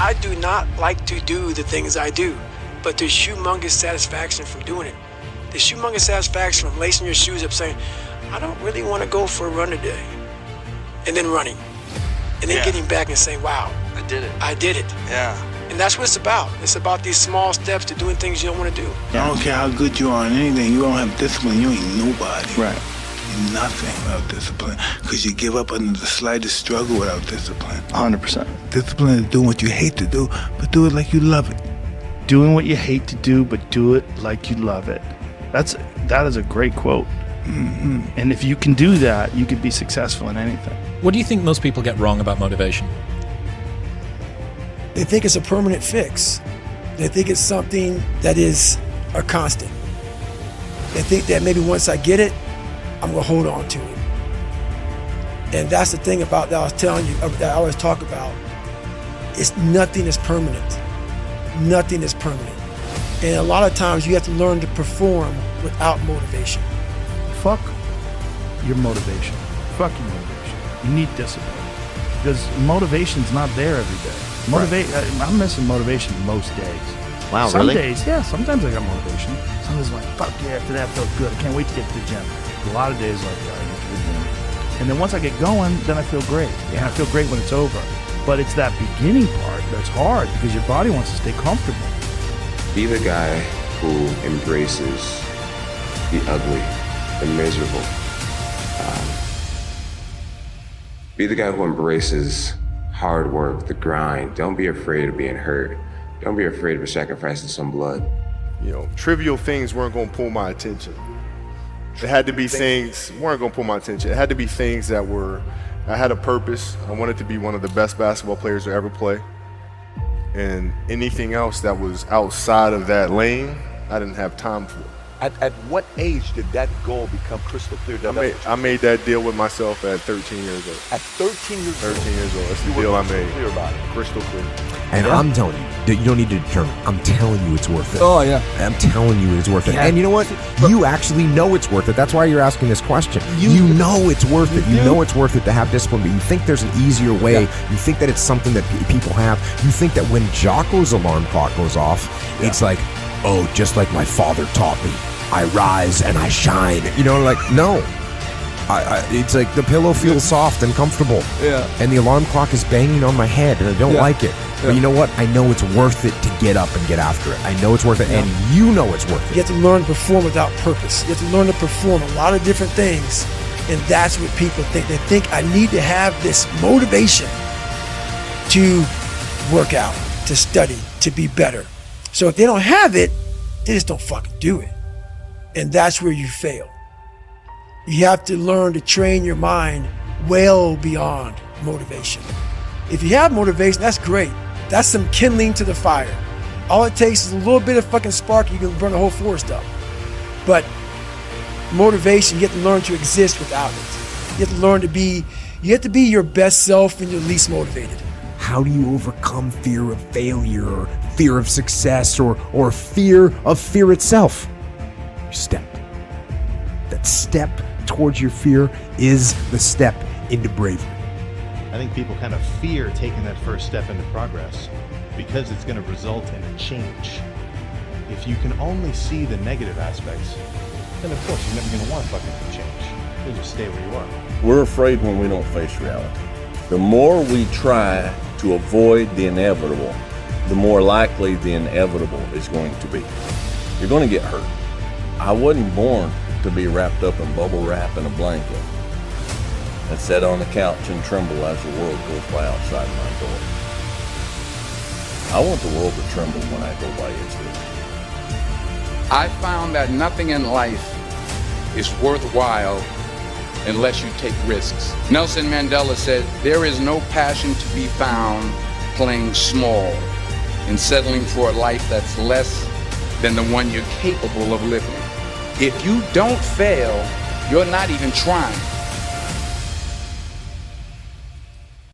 I do not like to do the things I do, but there's humongous satisfaction from doing it. There's humongous satisfaction from lacing your shoes up saying, I don't really want to go for a run today. And then running. And then getting back and saying, wow. I did it. I did it. Yeah. And that's what it's about. It's about these small steps to doing things you don't want to do. I don't care how good you are in anything. You don't have discipline, you ain't nobody. Right. You're nothing without discipline. Because you give up under the slightest struggle without discipline. 100%. Discipline is doing what you hate to do, but do it like you love it. Doing what you hate to do, but do it like you love it. That is a great quote. Mm-hmm. And if you can do that, you can be successful in anything. What do you think most people get wrong about motivation? They think it's a permanent fix. They think it's something that is a constant. They think that maybe once I get it, I'm gonna hold on to it. And that's the thing about that I was telling you, that I always talk about. It's nothing is permanent. Nothing is permanent. And a lot of times you have to learn to perform without motivation. Fuck your motivation. Fuck your motivation. You need discipline. Because motivation's not there every day. I'm missing motivation most days. Wow, Some really? days, yeah, sometimes I got motivation. Sometimes I'm like, fuck yeah, after that felt good. I can't wait to get to the gym. A lot of days like, yeah, I get to the gym. And then once I get going, then I feel great. And I feel great when it's over. But it's that beginning part that's hard because your body wants to stay comfortable. Be the guy who embraces the ugly, the miserable. Be the guy who embraces hard work, the grind. Don't be afraid of being hurt. Don't be afraid of sacrificing some blood. You know, trivial things weren't gonna pull my attention. It had to be things weren't gonna pull my attention. It had to be things that I had a purpose. I wanted to be one of the best basketball players to ever play. And anything else that was outside of that lane, I didn't have time for. At what age did that goal become crystal clear? I made that deal with myself at 13 years old. At 13 years old? 13 years old. That's the deal I made. Clear about it. Crystal clear. And I'm telling you, that you don't need to determine. I'm telling you it's worth it. Oh, yeah. I'm telling you it's worth it. Yeah. And you know what? You actually know it's worth it. That's why you're asking this question. You know it's worth it. You know it's worth it to have discipline, but you think there's an easier way. Yeah. You think that it's something that people have. You think that when Jocko's alarm clock goes off, it's like, oh, just like my father taught me. I rise and I shine. You know, like, no. It's like the pillow feels soft and comfortable. Yeah. And the alarm clock is banging on my head and I don't like it. But you know what? I know it's worth it to get up and get after it. I know it's worth it, and you know it's worth it. You have to learn to perform without purpose. You have to learn to perform a lot of different things, and that's what people think. They think I need to have this motivation to work out, to study, to be better. So if they don't have it, they just don't fucking do it. And that's where you fail. You have to learn to train your mind well beyond motivation. If you have motivation, that's great. That's some kindling to the fire. All it takes is a little bit of fucking spark, you can burn the whole forest up. But motivation, you have to learn to exist without it. You have to learn to be, you have to be your best self when you're least motivated. How do you overcome fear of failure, or fear of success, or fear of fear itself? You step. That step towards your fear is the step into bravery. I think people kind of fear taking that first step into progress because it's going to result in a change. If you can only see the negative aspects, then of course you're never going to want fucking change. You'll just stay where you are. We're afraid when we don't face reality. The more we try to avoid the inevitable, the more likely the inevitable is going to be. You're going to get hurt. I wasn't born to be wrapped up in bubble wrap and a blanket and sit on the couch and tremble as the world goes by outside my door. I want the world to tremble when I go by its door. I found that nothing in life is worthwhile unless you take risks. Nelson Mandela said, there is no passion to be found playing small and settling for a life that's less than the one you're capable of living. If you don't fail, you're not even trying.